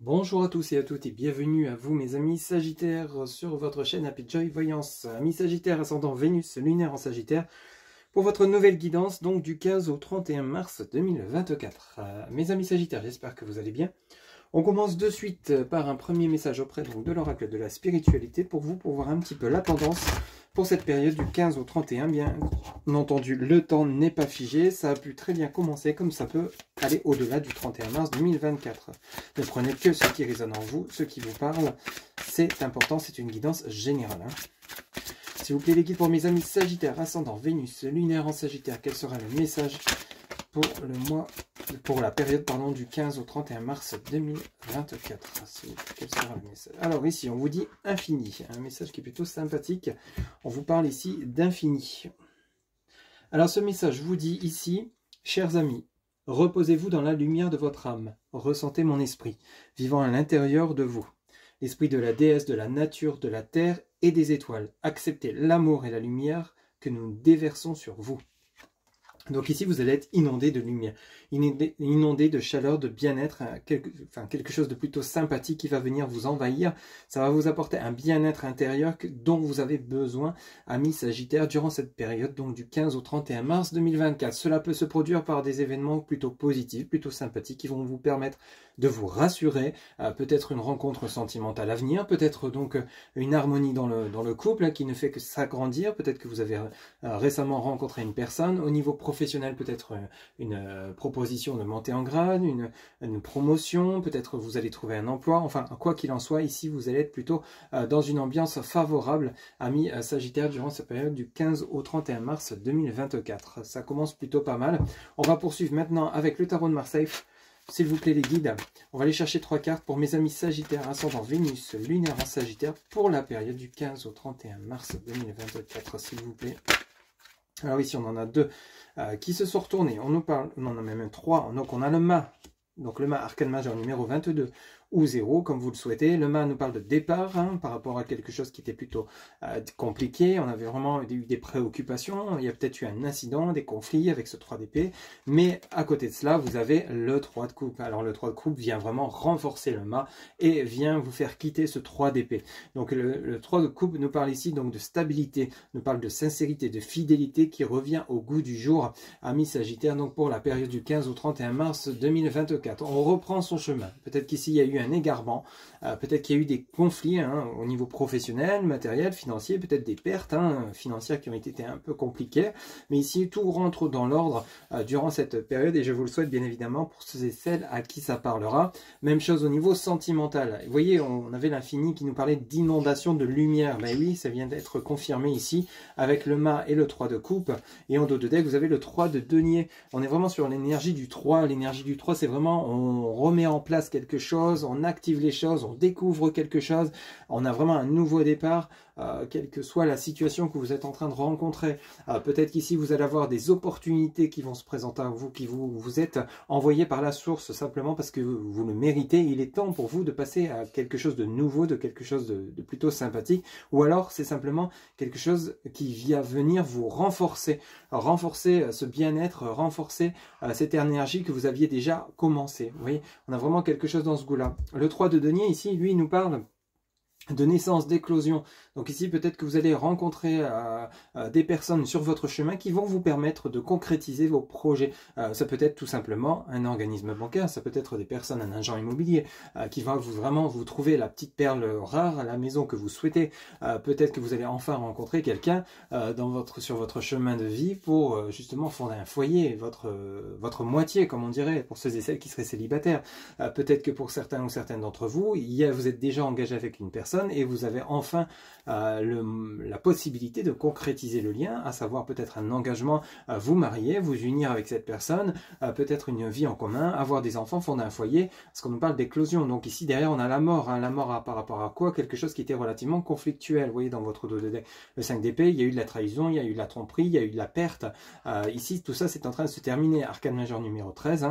Bonjour à tous et à toutes et bienvenue à vous mes amis Sagittaires sur votre chaîne Happy Joy Voyance. Amis Sagittaires ascendant Vénus lunaire en Sagittaire pour votre nouvelle guidance donc du 15 au 31 mars 2024. Mes amis Sagittaires, j'espère que vous allez bien. On commence de suite par un premier message auprès donc, de l'oracle de la spiritualité pour vous, pour voir un petit peu la tendance pour cette période du 15 au 31. Bien entendu, le temps n'est pas figé, ça a pu très bien commencer comme ça peut aller au-delà du 31 mars 2024. Ne prenez que ce qui résonne en vous, ce qui vous parle, c'est important, c'est une guidance générale. S'il vous plaît les guides pour mes amis Sagittaires, ascendant Vénus, lunaire en Sagittaire, quel sera le message pour la période du 15 au 31 mars 2024. Quel sera le message? Alors ici, on vous dit infini, un message qui est plutôt sympathique. On vous parle ici d'infini. Alors ce message vous dit ici, chers amis, reposez-vous dans la lumière de votre âme, ressentez mon esprit, vivant à l'intérieur de vous. L'esprit de la déesse, de la nature, de la terre et des étoiles. Acceptez l'amour et la lumière que nous déversons sur vous. Donc ici, vous allez être inondé de lumière, inondé de chaleur, de bien-être, quelque chose de plutôt sympathique qui va venir vous envahir. Ça va vous apporter un bien-être intérieur dont vous avez besoin, amis Sagittaires, durant cette période, donc du 15 au 31 mars 2024. Cela peut se produire par des événements plutôt positifs, plutôt sympathiques, qui vont vous permettre de vous rassurer, peut-être une rencontre sentimentale à venir, peut-être donc une harmonie dans le couple qui ne fait que s'agrandir, peut-être que vous avez récemment rencontré une personne, au niveau professionnel peut-être une proposition de montée en grade, une promotion, peut-être vous allez trouver un emploi, enfin quoi qu'il en soit, ici vous allez être plutôt dans une ambiance favorable, amis Sagittaires, durant cette période du 15 au 31 mars 2024. Ça commence plutôt pas mal. On va poursuivre maintenant avec le tarot de Marseille. S'il vous plaît les guides, on va aller chercher 3 cartes pour mes amis Sagittaires, ascendant Vénus, lunaire en Sagittaire, pour la période du 15 au 31 mars 2024, s'il vous plaît. Alors ici on en a 2 qui se sont retournés, on nous parle, on en a même 3, donc on a le mât, donc le mât arcane majeur numéro 22 ou 0, comme vous le souhaitez. Le mât nous parle de départ, par rapport à quelque chose qui était plutôt compliqué. On avait vraiment eu des préoccupations, il y a peut-être eu un incident, des conflits avec ce 3 d'épée. Mais à côté de cela, vous avez le 3 de coupe. Alors le 3 de coupe vient vraiment renforcer le mât et vient vous faire quitter ce 3 d'épée. Donc le 3 de coupe nous parle ici donc de stabilité, nous parle de sincérité, de fidélité qui revient au goût du jour, amis Sagittaires, donc pour la période du 15 au 31 mars 2024. On reprend son chemin. Peut-être qu'ici il y a eu un égarement, peut-être qu'il y a eu des conflits au niveau professionnel, matériel, financier, peut-être des pertes financières qui ont été un peu compliquées, mais ici tout rentre dans l'ordre durant cette période et je vous le souhaite bien évidemment pour ceux et celles à qui ça parlera. Même chose au niveau sentimental. Vous voyez, on avait l'infini qui nous parlait d'inondation de lumière. Ben oui, ça vient d'être confirmé ici avec le mât et le 3 de coupe, et en dos de deck vous avez le 3 de denier. On est vraiment sur l'énergie du 3. L'énergie du 3, c'est vraiment on remet en place quelque chose, on active les choses, on découvre quelque chose, on a vraiment un nouveau départ, quelle que soit la situation que vous êtes en train de rencontrer. Peut-être qu'ici vous allez avoir des opportunités qui vont se présenter à vous, qui vous êtes envoyé par la source simplement parce que vous le méritez. Il est temps pour vous de passer à quelque chose de nouveau, de quelque chose de plutôt sympathique, ou alors c'est simplement quelque chose qui vient venir vous renforcer ce bien-être, renforcer cette énergie que vous aviez déjà commencé. Vous voyez, on a vraiment quelque chose dans ce goût-là. Le 3 de denier ici, lui, nous parle de naissance, d'éclosion. Donc ici, peut-être que vous allez rencontrer des personnes sur votre chemin qui vont vous permettre de concrétiser vos projets. Ça peut être tout simplement un organisme bancaire, ça peut être des personnes, un agent immobilier qui va vraiment vous trouver la petite perle rare à la maison que vous souhaitez. Peut-être que vous allez enfin rencontrer quelqu'un sur votre chemin de vie pour justement fonder un foyer, votre moitié, comme on dirait, pour ceux et celles qui seraient célibataires. Peut-être que pour certains ou certaines d'entre vous, vous êtes déjà engagé avec une personne et vous avez enfin la possibilité de concrétiser le lien, à savoir peut-être un engagement, vous marier, vous unir avec cette personne, peut-être une vie en commun, avoir des enfants, fonder un foyer, parce qu'on nous parle d'éclosion. Donc ici derrière on a la mort, la mort par rapport à quoi? Quelque chose qui était relativement conflictuel. Vous voyez dans votre dos de deck, le 5 d'épée, il y a eu de la trahison, il y a eu de la tromperie, il y a eu de la perte. Ici tout ça c'est en train de se terminer. Arcane majeur numéro 13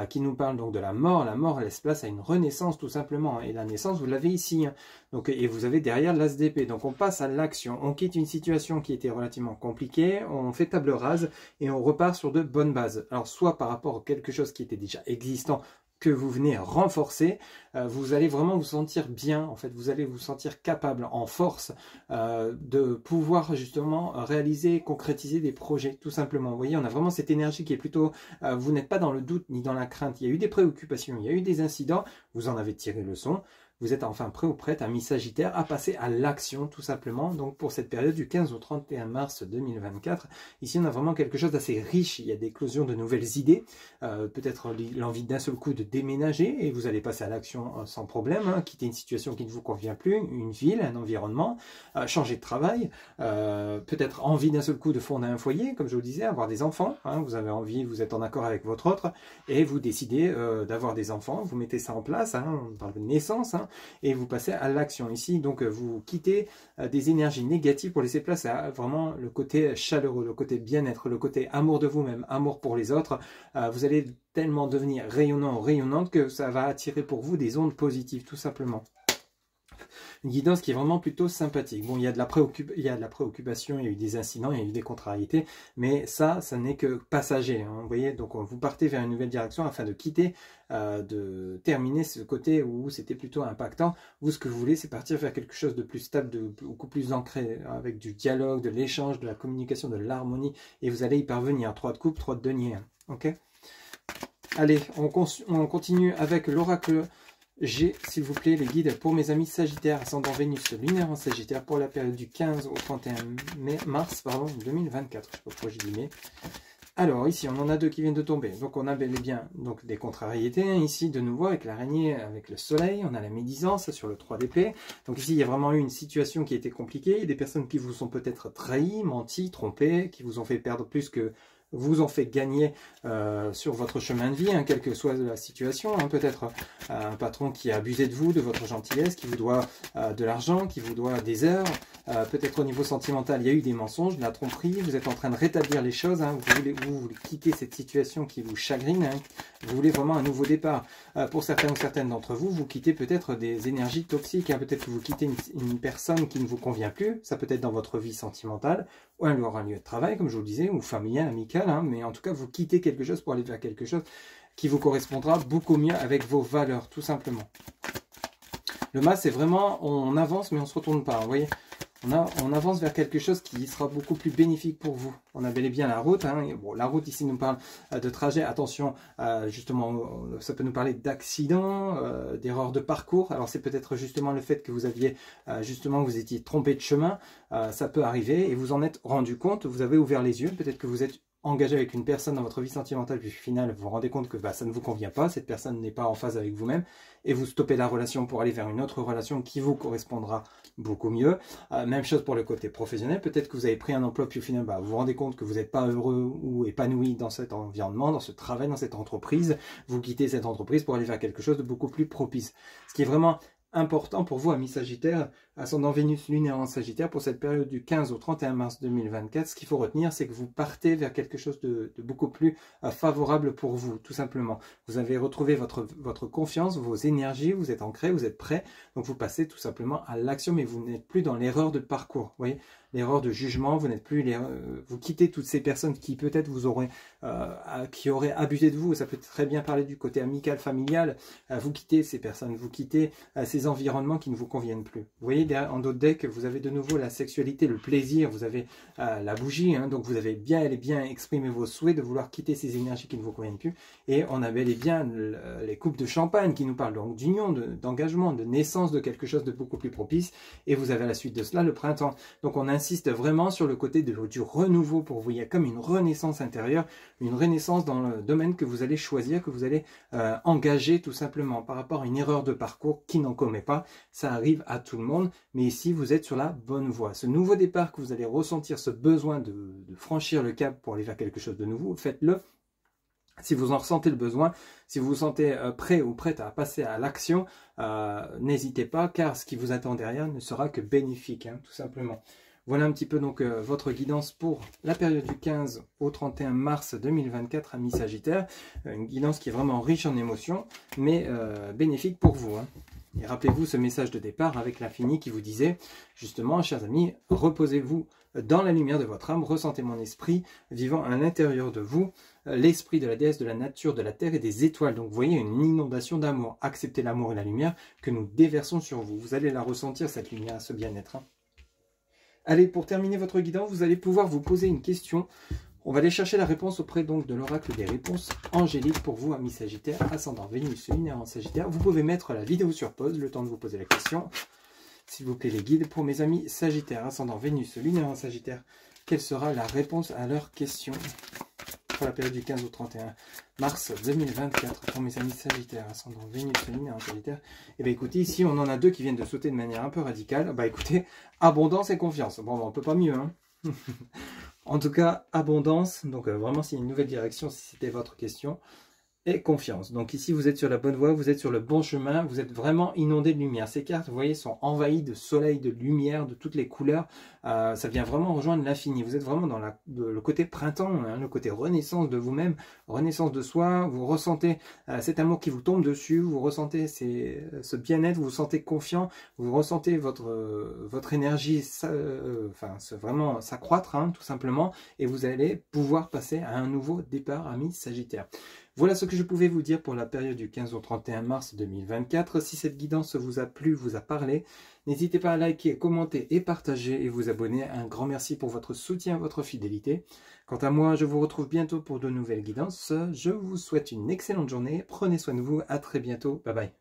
qui nous parle donc de la mort. La mort laisse place à une renaissance tout simplement, et la naissance vous l'avez ici. Donc, et vous avez derrière l'as d'épée. Donc on passe à l'action, on quitte une situation qui était relativement compliquée, on fait table rase et on repart sur de bonnes bases. Alors soit par rapport à quelque chose qui était déjà existant, que vous venez renforcer, vous allez vraiment vous sentir bien, en fait, vous allez vous sentir capable, en force, de pouvoir justement réaliser, concrétiser des projets, tout simplement. Vous voyez, on a vraiment cette énergie qui est plutôt, vous n'êtes pas dans le doute ni dans la crainte, il y a eu des préoccupations, il y a eu des incidents, vous en avez tiré leçon, vous êtes enfin prêt ou prête, amis Sagittaire, à passer à l'action tout simplement. Donc pour cette période du 15 au 31 mars 2024, ici on a vraiment quelque chose d'assez riche, il y a d'éclosion de nouvelles idées, peut-être l'envie d'un seul coup de déménager et vous allez passer à l'action sans problème, hein, quitter une situation qui ne vous convient plus, une ville, un environnement, changer de travail, peut-être envie d'un seul coup de fonder un foyer, comme je vous le disais, avoir des enfants, hein, vous avez envie, vous êtes en accord avec votre autre et vous décidez d'avoir des enfants, vous mettez ça en place, hein, on parle de naissance, hein, et vous passez à l'action ici. Donc vous quittez des énergies négatives pour laisser place à vraiment le côté chaleureux, le côté bien-être, le côté amour de vous-même, amour pour les autres. Vous allez tellement devenir rayonnant, rayonnante que ça va attirer pour vous des ondes positives tout simplement. Une guidance qui est vraiment plutôt sympathique. Bon, il y a de la préoccupation, il y a eu des incidents, il y a eu des contrariétés, mais ça n'est que passager. Hein, vous voyez, donc vous partez vers une nouvelle direction afin de quitter, de terminer ce côté où c'était plutôt impactant. Vous, ce que vous voulez, c'est partir vers quelque chose de plus stable, de beaucoup plus ancré, avec du dialogue, de l'échange, de la communication, de l'harmonie, et vous allez y parvenir. 3 de coupe, 3 de denier. Hein, ok ? Allez, on continue avec l'oracle. J'ai, s'il vous plaît, les guides pour mes amis Sagittaires, ascendant Vénus lunaire en Sagittaire pour la période du 15 au 31 mars 2024. Je ne sais pas pourquoi j'ai dit mais. Alors, ici, on en a 2 qui viennent de tomber. Donc, on a bel et bien donc, des contrariétés. Hein, ici, de nouveau, avec l'araignée, avec le soleil. On a la médisance sur le 3 d'épée. Donc, ici, il y a vraiment eu une situation qui a été compliquée. Il y a des personnes qui vous ont peut-être trahi, menti, trompé, qui vous ont fait perdre plus que vous ont fait gagner sur votre chemin de vie, hein, quelle que soit la situation. Hein, peut-être un patron qui a abusé de vous, de votre gentillesse, qui vous doit de l'argent, qui vous doit des heures. Peut-être au niveau sentimental, il y a eu des mensonges, de la tromperie. Vous êtes en train de rétablir les choses. Hein, vous voulez quitter cette situation qui vous chagrine. Hein, vous voulez vraiment un nouveau départ. Pour certains ou certaines d'entre vous, vous quittez peut-être des énergies toxiques. Hein, peut-être que vous quittez une personne qui ne vous convient plus. Ça peut être dans votre vie sentimentale, ou alors un lieu de travail, comme je vous le disais, ou familial, amical, hein, mais en tout cas, vous quittez quelque chose pour aller vers quelque chose qui vous correspondra beaucoup mieux avec vos valeurs, tout simplement. Le mas, c'est vraiment, on avance, mais on ne se retourne pas, vous voyez. On avance vers quelque chose qui sera beaucoup plus bénéfique pour vous. On a bel et bien la route. Hein. Bon, la route ici nous parle de trajet. Attention, justement, ça peut nous parler d'accidents, d'erreurs de parcours. Alors c'est peut-être justement le fait que vous aviez, justement, vous étiez trompé de chemin. Ça peut arriver et vous en êtes rendu compte. Vous avez ouvert les yeux. Peut-être que vous êtes engagé avec une personne dans votre vie sentimentale, puis au final, vous vous rendez compte que ça ne vous convient pas, cette personne n'est pas en phase avec vous-même, et vous stoppez la relation pour aller vers une autre relation qui vous correspondra beaucoup mieux. Même chose pour le côté professionnel, peut-être que vous avez pris un emploi, puis au final, vous vous rendez compte que vous n'êtes pas heureux ou épanoui dans cet environnement, dans ce travail, dans cette entreprise, vous quittez cette entreprise pour aller vers quelque chose de beaucoup plus propice. Ce qui est vraiment important pour vous, amis Sagittaires, ascendant Vénus lunaire en Sagittaire, pour cette période du 15 au 31 mars 2024, ce qu'il faut retenir, c'est que vous partez vers quelque chose de beaucoup plus favorable pour vous, tout simplement. Vous avez retrouvé votre confiance, vos énergies, vous êtes ancré, vous êtes prêt, donc vous passez tout simplement à l'action, mais vous n'êtes plus dans l'erreur de parcours, vous voyez, l'erreur de jugement, vous n'êtes plus, vous quittez toutes ces personnes qui peut-être vous auraient, qui auraient abusé de vous, ça peut très bien parler du côté amical, familial, vous quittez ces personnes, vous quittez ces environnements qui ne vous conviennent plus. Vous voyez, en d'autres decks, vous avez de nouveau la sexualité, le plaisir, vous avez la bougie, hein, donc vous avez bien et bien exprimé vos souhaits de vouloir quitter ces énergies qui ne vous conviennent plus, et on a bel et bien les coupes de champagne qui nous parlent donc d'union, d'engagement, de naissance de quelque chose de beaucoup plus propice, et vous avez à la suite de cela le printemps. Donc on insiste vraiment sur le côté du renouveau pour vous, il y a comme une renaissance intérieure, une renaissance dans le domaine que vous allez choisir, que vous allez engager tout simplement par rapport à une erreur de parcours qui n'en commet pas, ça arrive à tout le monde, mais ici vous êtes sur la bonne voie. Ce nouveau départ que vous allez ressentir, ce besoin de franchir le cap pour aller vers quelque chose de nouveau, faites-le. Si vous en ressentez le besoin, si vous vous sentez prêt ou prête à passer à l'action, n'hésitez pas, car ce qui vous attend derrière ne sera que bénéfique, hein, tout simplement. Voilà un petit peu donc votre guidance pour la période du 15 au 31 mars 2024, amis Sagittaire. Une guidance qui est vraiment riche en émotions, mais bénéfique pour vous, hein. Et rappelez-vous ce message de départ avec l'infini qui vous disait, justement, chers amis, reposez-vous dans la lumière de votre âme, ressentez mon esprit vivant à l'intérieur de vous, l'esprit de la déesse, de la nature, de la terre et des étoiles. Donc vous voyez une inondation d'amour. Acceptez l'amour et la lumière que nous déversons sur vous. Vous allez la ressentir, cette lumière, ce bien-être. Allez, pour terminer votre guidance, vous allez pouvoir vous poser une question. On va aller chercher la réponse auprès donc de l'oracle des réponses angéliques pour vous, amis Sagittaires, ascendant Vénus, lunaire en Sagittaire. Vous pouvez mettre la vidéo sur pause, le temps de vous poser la question. S'il vous plaît, les guides, pour mes amis Sagittaires, ascendant Vénus, lunaire en Sagittaire, quelle sera la réponse à leur question pour la période du 15 au 31 mars 2024 pour mes amis Sagittaires, ascendant Vénus, lunaire en Sagittaire? Et bien écoutez, ici on en a deux qui viennent de sauter de manière un peu radicale. Bah écoutez, abondance et confiance. Bon, on peut pas mieux, hein. En tout cas, abondance, donc vraiment c'est une nouvelle direction si c'était votre question, et confiance. Donc ici vous êtes sur la bonne voie, vous êtes sur le bon chemin, vous êtes vraiment inondé de lumière. Ces cartes, vous voyez, sont envahies de soleil, de lumière, de toutes les couleurs. Ça vient vraiment rejoindre l'infini. Vous êtes vraiment dans le côté printemps, hein, le côté renaissance de vous-même, renaissance de soi. Vous ressentez cet amour qui vous tombe dessus, vous ressentez ce bien-être, vous vous sentez confiant, vous ressentez votre énergie vraiment s'accroître, hein, tout simplement, et vous allez pouvoir passer à un nouveau départ, amis Sagittaires. Voilà ce que je pouvais vous dire pour la période du 15 au 31 mars 2024. Si cette guidance vous a plu, vous a parlé, n'hésitez pas à liker, commenter et partager et vous abonner. Un grand merci pour votre soutien, votre fidélité. Quant à moi, je vous retrouve bientôt pour de nouvelles guidances. Je vous souhaite une excellente journée. Prenez soin de vous. À très bientôt. Bye bye.